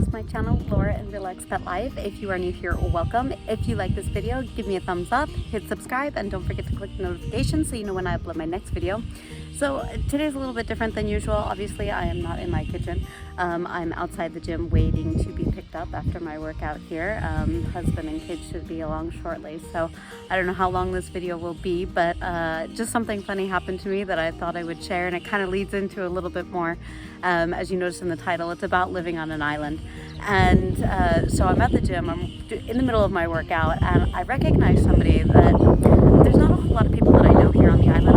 is my channel, Laura and Relax Pet Life. If you are new here, welcome. If you like this video, give me a thumbs up, hit subscribe, and don't forget to click the notification so you know when I upload my next video. So today's a little bit different than usual. Obviously, I am not in my kitchen. I'm outside the gym waiting to be picked up after my workout here. Husband and kids should be along shortly, so I don't know how long this video will be, but just something funny happened to me that I thought I would share, and it kind of leads into a little bit more. As you notice in the title, it's about living on an island. And so I'm at the gym, I'm in the middle of my workout, and I recognize somebody that there's not a whole lot of people that I know here on the island.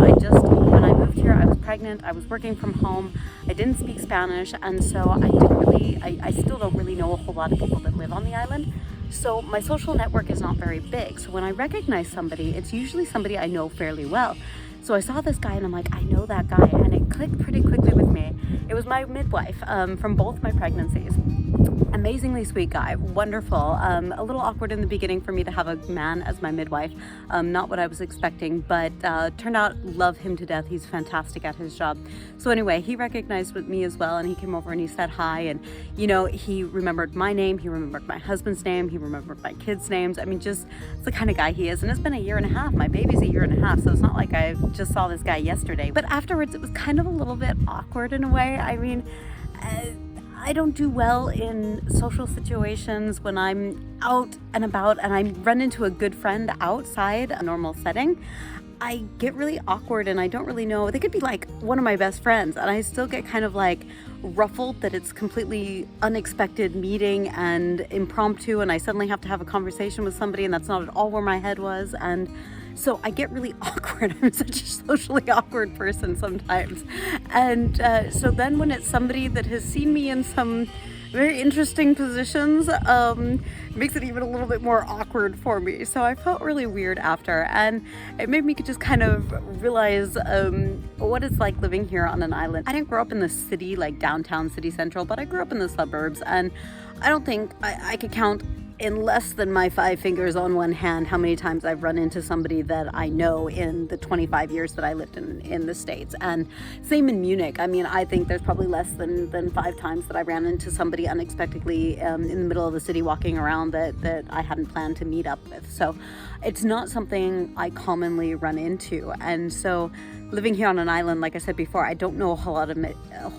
When I moved here, I was pregnant, I was working from home, I didn't speak Spanish, and so I still don't really know a whole lot of people that live on the island. So my social network is not very big. So when I recognize somebody, it's usually somebody I know fairly well. So I saw this guy and I'm like, I know that guy, and it clicked pretty quickly with me. It was my midwife from both my pregnancies. Amazingly sweet guy, wonderful. A little awkward in the beginning for me to have a man as my midwife. Not what I was expecting, but turned out love him to death. He's fantastic at his job. So anyway, he recognized me as well, and he came over and he said hi, and you know, he remembered my name, he remembered my husband's name, he remembered my kids' names. I mean, just it's the kind of guy he is. And it's been a year and a half. My baby's a year and a half, so it's not like I just saw this guy yesterday. But afterwards, it was kind of a little bit awkward in a way. I mean, I don't do well in social situations when I'm out and about and I run into a good friend outside a normal setting. I get really awkward and I don't really know. They could be like one of my best friends and I still get kind of like ruffled that it's completely unexpected meeting and impromptu, and I suddenly have to have a conversation with somebody and that's not at all where my head was. And so I get really awkward. I'm such a socially awkward person sometimes. And so then when it's somebody that has seen me in some very interesting positions, it makes it even a little bit more awkward for me. So I felt really weird after, and it made me just kind of realize what it's like living here on an island. I didn't grow up in the city, like downtown city central, but I grew up in the suburbs, and I don't think I could count in less than my 5 fingers on one hand how many times I've run into somebody that I know in the 25 years that I lived in the States. And same in Munich. I mean, I think there's probably less than 5 times that I ran into somebody unexpectedly in the middle of the city walking around that I hadn't planned to meet up with. So it's not something I commonly run into. And so living here on an island, like I said before, I don't know a whole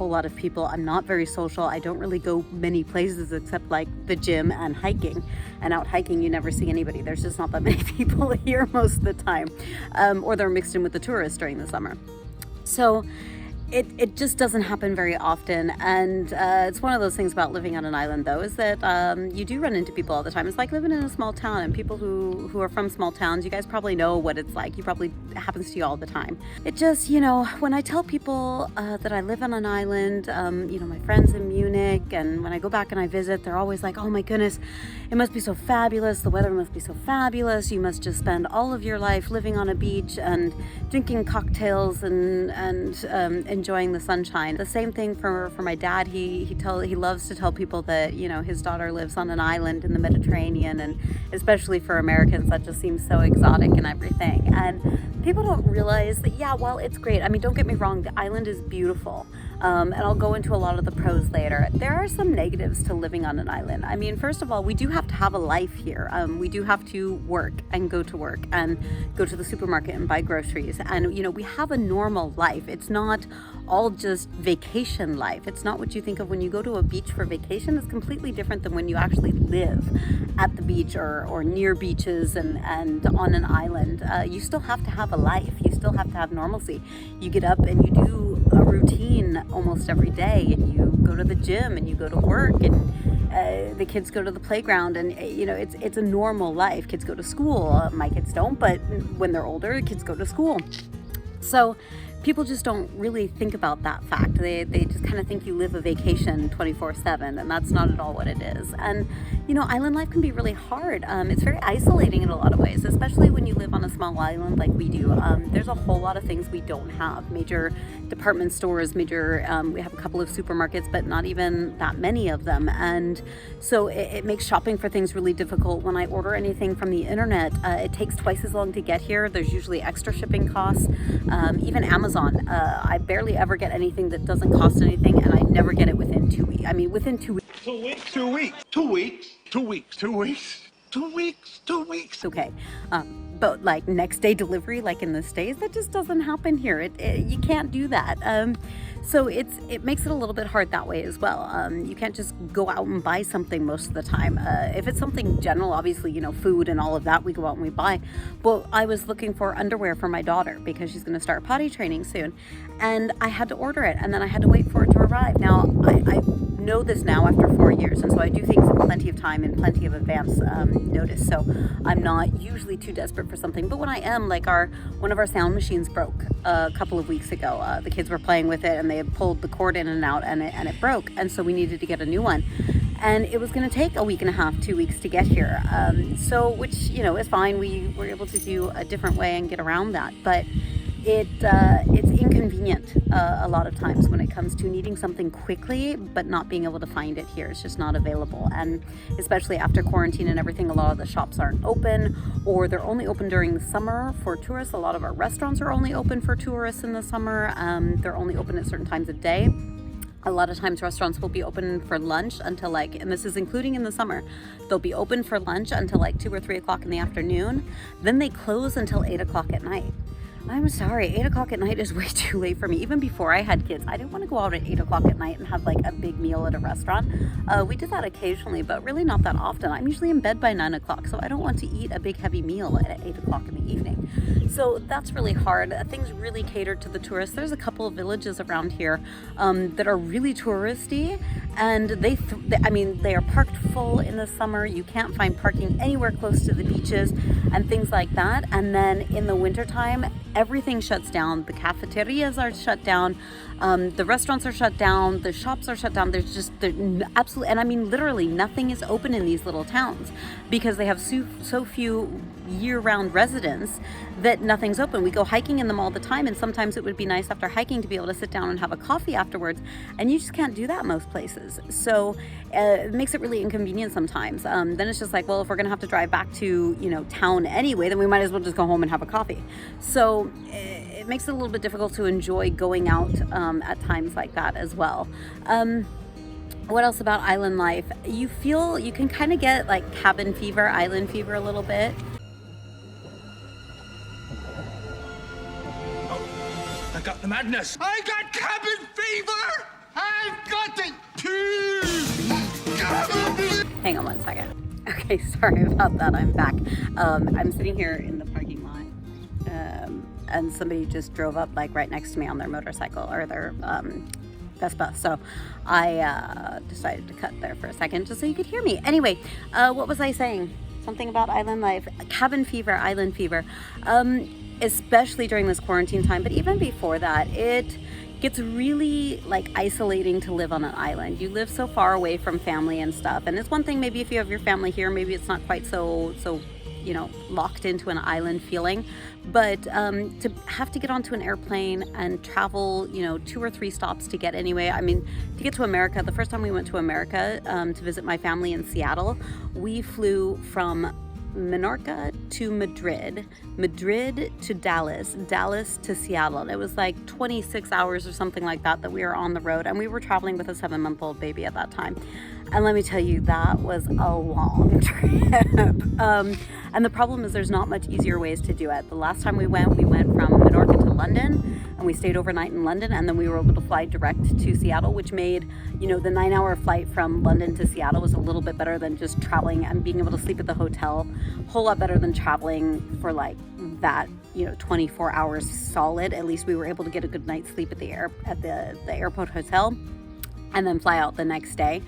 lot of people. I'm not very social. I don't really go many places except like the gym and hiking. And out hiking, you never see anybody. There's just not that many people here most of the time, or they're mixed in with the tourists during the summer. So it just doesn't happen very often. And it's one of those things about living on an island, though, is that you do run into people all the time. It's like living in a small town, and people who are from small towns, you guys probably know what it's like. It happens to you all the time. It just, you know, when I tell people that I live on an island, you know, my friends in Munich, and when I go back and I visit, they're always like, oh my goodness, it must be so fabulous. The weather must be so fabulous. You must just spend all of your life living on a beach and drinking cocktails and enjoying the sunshine. The same thing for my dad. He loves to tell people that, you know, his daughter lives on an island in the Mediterranean, and especially for Americans that just seems so exotic and everything. And people don't realize that, yeah, well, it's great. I mean, don't get me wrong, the island is beautiful. And I'll go into a lot of the pros later. There are some negatives to living on an island. I mean, first of all, we do have to have a life here. We do have to work and go to work and go to the supermarket and buy groceries. And, you know, we have a normal life. It's not all just vacation life. It's not what you think of when you go to a beach for vacation. It's completely different than when you actually live at the beach or near beaches and on an island. You still have to have a life. You still have to have normalcy. You get up and you do a routine almost every day, and you go to the gym and you go to work, and the kids go to the playground, and you know, it's a normal life. Kids go to school. My kids don't, but when they're older, kids go to school. So people just don't really think about that fact. They just kind of think you live a vacation 24/7, and that's not at all what it is. And you know, island life can be really hard. It's very isolating in a lot of ways, especially when you live on a small island like we do. There's a whole lot of things we don't have. Major department stores, we have a couple of supermarkets, but not even that many of them. And so it makes shopping for things really difficult. When I order anything from the internet, it takes twice as long to get here. There's usually extra shipping costs. Even Amazon Amazon. I barely ever get anything that doesn't cost anything, and I never get it within 2 weeks. I mean, within 2 weeks. 2 weeks. 2 weeks. 2 weeks. 2 weeks. 2 weeks. 2 weeks. 2 weeks. Okay. But like next day delivery, like in the States, that just doesn't happen here. You can't do that. So it makes it a little bit hard that way as well. You can't just go out and buy something most of the time. If it's something general, obviously, you know, food and all of that, we go out and we buy. But I was looking for underwear for my daughter because she's going to start potty training soon. And I had to order it, and then I had to wait for it to arrive. Now, I know this now after 4 years, and so I do things in plenty of time and plenty of advance notice. So I'm not usually too desperate for something. But when I am, like one of our sound machines broke a couple of weeks ago. The kids were playing with it, and they had pulled the cord in and out, and it broke, and so we needed to get a new one, and it was going to take a week and a half, 2 weeks to get here. So which, you know, is fine. We were able to do a different way and get around that, but it's inconvenient a lot of times when it comes to needing something quickly but not being able to find it here. It's just not available, and especially after quarantine and everything, a lot of the shops aren't open, or they're only open during the summer for tourists. A lot of our restaurants are only open for tourists in the summer. They're only open at certain times of day. A lot of times restaurants will be open for lunch until and this is including in the summer, they'll be open for lunch until 2 or 3 o'clock in the afternoon. Then they close until 8 o'clock at night. I'm sorry, 8 o'clock at night is way too late for me. Even before I had kids, I didn't want to go out at 8 o'clock at night and have a big meal at a restaurant. We did that occasionally, but really not that often. I'm usually in bed by 9 o'clock, so I don't want to eat a big heavy meal at 8 o'clock in the evening. So that's really hard. Things really cater to the tourists. There's a couple of villages around here that are really touristy, and they are parked full in the summer. You can't find parking anywhere close to the beaches and things like that. And then in the wintertime, everything shuts down. The cafeterias are shut down. The restaurants are shut down. The shops are shut down. There's absolutely, and I mean literally nothing is open in these little towns because they have so few year-round residents that nothing's open. We go hiking in them all the time, and sometimes it would be nice after hiking to be able to sit down and have a coffee afterwards, and you just can't do that most places. So it makes it really inconvenient sometimes. Then it's just well, if we're gonna have to drive back to town anyway, then we might as well just go home and have a coffee. So it makes it a little bit difficult to enjoy going out at times like that as well. What else about island life? You can kind of get cabin fever, island fever a little bit. I got the madness. I got cabin fever. I've got it too. Hang on one second. Okay, sorry about that. I'm back. I'm sitting here in the parking lot, and somebody just drove up right next to me on their motorcycle or their Vespa. So I decided to cut there for a second just so you could hear me. Anyway, what was I saying? Something about island life, cabin fever, island fever. Especially during this quarantine time, but even before that, it gets really isolating to live on an island. You live so far away from family and stuff, and it's one thing maybe if you have your family here, maybe it's not quite so locked into an island feeling, but to have to get onto an airplane and travel 2 or 3 stops to get anyway. I mean, to get to America, the first time we went to America to visit my family in Seattle, we flew from Menorca to Madrid to Dallas to Seattle. And it was 26 hours or something like that we were on the road, and we were traveling with a 7-month-old baby at that time. And let me tell you, that was a long trip. And the problem is there's not much easier ways to do it. The last time we went from Menorca to London, and we stayed overnight in London, and then we were able to fly direct to Seattle, which made, the 9-hour flight from London to Seattle was a little bit better than just traveling and being able to sleep at the hotel. A whole lot better than traveling for that, 24 hours solid. At least we were able to get a good night's sleep at the airport hotel and then fly out the next day.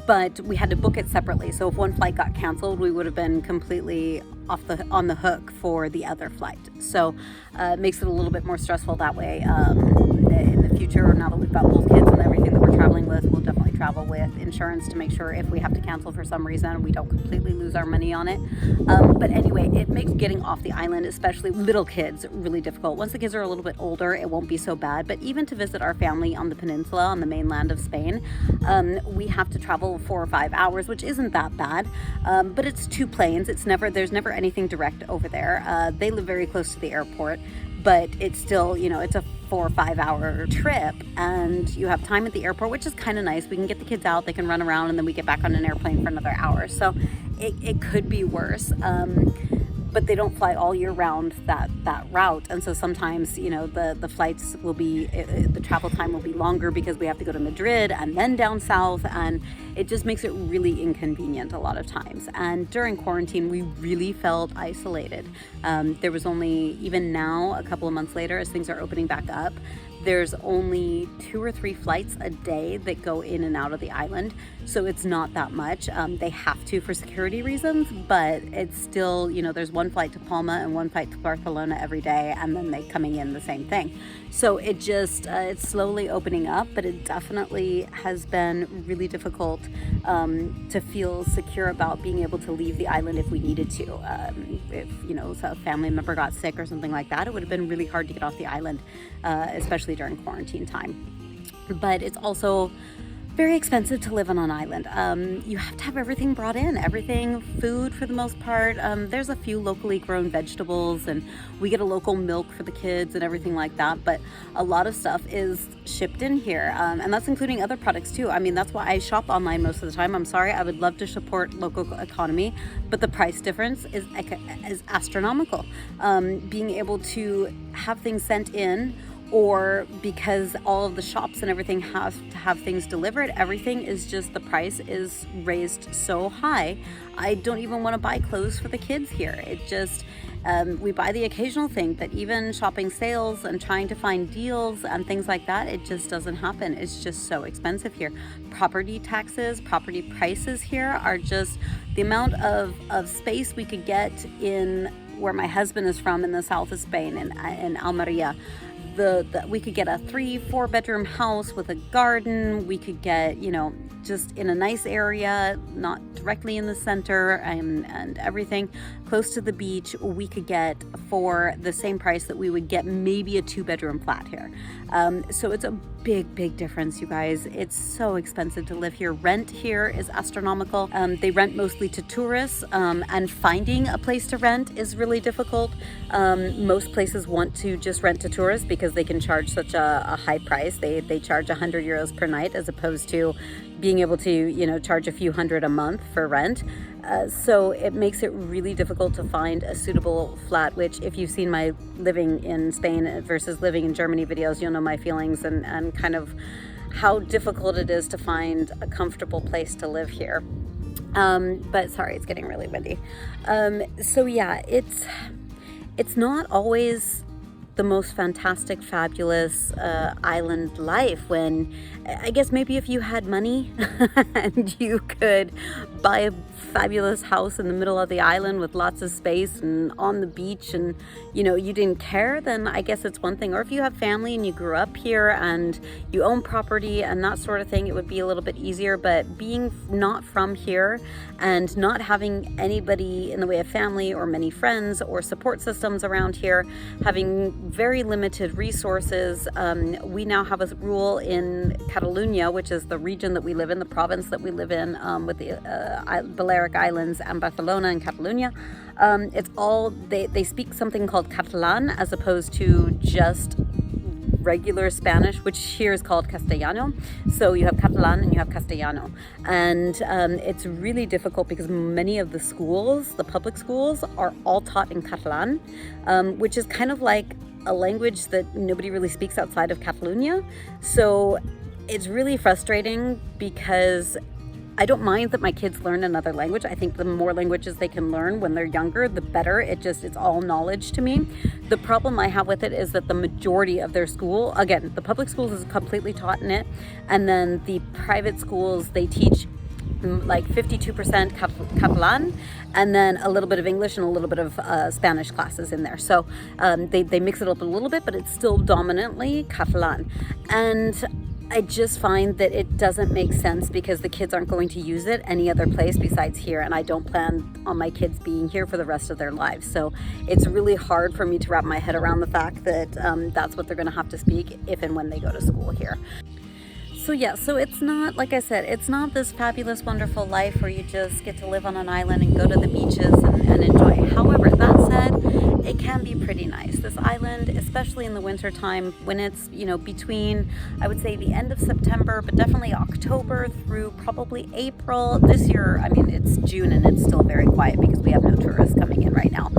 But we had to book it separately. So if one flight got canceled, we would have been completely on the hook for the other flight. So it makes it a little bit more stressful that way. In the future, now that we've got both kids and everything that we're traveling with, we'll definitely travel with insurance to make sure if we have to cancel for some reason, we don't completely lose our money on it. But anyway, it makes getting off the island, especially little kids, really difficult. Once the kids are a little bit older, it won't be so bad. But even to visit our family on the peninsula, on the mainland of Spain, we have to travel 4 or 5 hours, which isn't that bad. But it's 2 planes. There's never anything direct over there. They live very close to the airport, but it's still, it's a 4 or 5 hour trip, and you have time at the airport, which is kind of nice. We can get the kids out, they can run around, and then we get back on an airplane for another hour. So it could be worse. But they don't fly all year round that route, and so sometimes, you know, the flights will be, the travel time will be longer because we have to go to Madrid and then down south, and it just makes it really inconvenient a lot of times. And during quarantine, we really felt isolated. There was only, even now, a couple of months later, as things are opening back up, there's only 2 or 3 flights a day that go in and out of the island. So it's not that much. They have to for security reasons, but it's still, you know, there's 1 flight to Palma and 1 flight to Barcelona every day, and then they coming in the same thing. So it just, it's slowly opening up, but it definitely has been really difficult to feel secure about being able to leave the island if we needed to. If, you know, a family member got sick or something like that, it would have been really hard to get off the island, especially during quarantine time. But it's also very expensive to live on an island. You have to have everything brought in, everything, food for the most part. There's a few locally grown vegetables, and we get a local milk for the kids and everything like that, but a lot of stuff is shipped in here, and that's including other products too. I mean, that's why I shop online most of the time. I'm sorry, I would love to support local economy, but the price difference is astronomical. Being able to have things sent in, or because all of the shops and everything have to have things delivered, everything is just, the price is raised so high. I don't even want to buy clothes for the kids here. It just, we buy the occasional thing, but even shopping sales and trying to find deals and things like that, it just doesn't happen. It's just so expensive here. Property taxes, property prices here are just, the amount of space we could get in where my husband is from, in the south of Spain, in Almeria. We could get a 3-4 bedroom house with a garden. We could get, you know, just in a nice area, not directly in the center, and everything close to the beach. We could get for the same price that we would get maybe a 2-bedroom flat here. So it's a big difference, you guys. It's so expensive to live here. Rent here is astronomical. They rent mostly to tourists, and finding a place to rent is really difficult. Most places want to just rent to tourists because they can charge such a high price. They charge 100 euros per night, as opposed to being able to, you know, charge a few hundred a month for rent. So it makes it really difficult to find a suitable flat, which, if you've seen my living in Spain versus living in Germany videos, you'll know my feelings and kind of how difficult it is to find a comfortable place to live here. But sorry, it's getting really windy. So yeah, it's not always the most fantastic, fabulous island life. When, I guess, maybe if you had money and you could buy a fabulous house in the middle of the island with lots of space and on the beach, and, you know, you didn't care, then I guess it's one thing. Or if you have family and you grew up here and you own property and that sort of thing, it would be a little bit easier. But being not from here and not having anybody in the way of family or many friends or support systems around here, having very limited resources, we now have a rule in Catalonia, which is the region that we live in, the province that we live in, with the Balearic Islands and Barcelona and Catalonia. It's all, they speak something called Catalan, as opposed to just regular Spanish, which here is called Castellano. So you have Catalan and you have Castellano, and it's really difficult because many of the schools, the public schools, are all taught in Catalan, which is kind of like a language that nobody really speaks outside of Catalonia. So it's really frustrating, because I don't mind that my kids learn another language. I think the more languages they can learn when they're younger, the better. It's all knowledge to me. The problem I have with it is that the majority of their school, again, the public schools is completely taught in it, and then the private schools, they teach like 52% Catalan, and then a little bit of English and a little bit of Spanish classes in there. So they mix it up a little bit, but it's still dominantly Catalan. And I just find that it doesn't make sense, because the kids aren't going to use it any other place besides here, and I don't plan on my kids being here for the rest of their lives. So it's really hard for me to wrap my head around the fact that that's what they're going to have to speak if and when they go to school here. So yeah, so it's not, like I said, it's not this fabulous, wonderful life where you just get to live on an island and go to the beaches and enjoy. However, that said, it can be pretty nice. This island, especially especially in the winter time when it's, you know, between, I would say, the end of September, but definitely October through probably April. This year, I mean, it's June and it's still very quiet because we have no tourists coming in right now.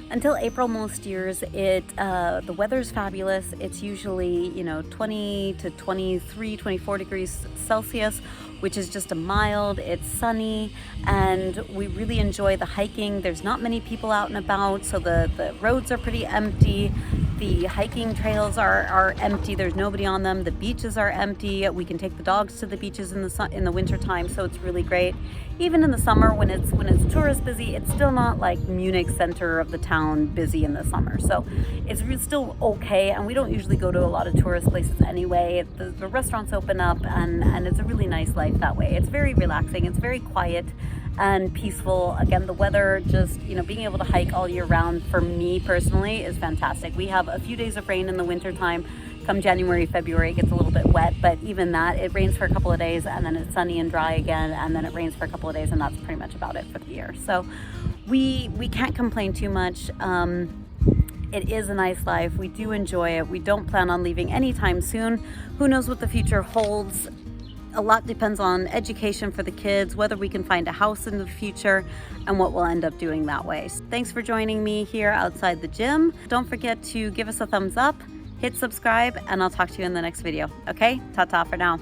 Until April most years, the weather's fabulous. It's usually, you know, 20 to 23, 24 degrees Celsius, which is just a mild. It's sunny, and we really enjoy the hiking. There's not many people out and about, so the roads are pretty empty. The hiking trails are empty. There's nobody on them. The beaches are empty. We can take the dogs to the beaches in the winter time, so it's really great. Even in the summer, when it's tourist busy, it's still not like Munich, center of the town, busy in the summer. So it's still okay, and we don't usually go to a lot of tourist places anyway. The restaurants open up, and it's a really nice life that way. It's very relaxing. It's very quiet and peaceful. Again, the weather, just, you know, being able to hike all year round for me personally is fantastic. We have a few days of rain in the winter time. Come January, February, it gets a little bit wet, but even that, it rains for a couple of days and then it's sunny and dry again, and then it rains for a couple of days, and that's pretty much about it for the year. So we can't complain too much. It is a nice life. We do enjoy it. We don't plan on leaving anytime soon. Who knows what the future holds? A lot depends on education for the kids, whether we can find a house in the future, and what we'll end up doing that way. So thanks for joining me here outside the gym. Don't forget to give us a thumbs up, hit subscribe, and I'll talk to you in the next video. Okay? Ta-ta for now.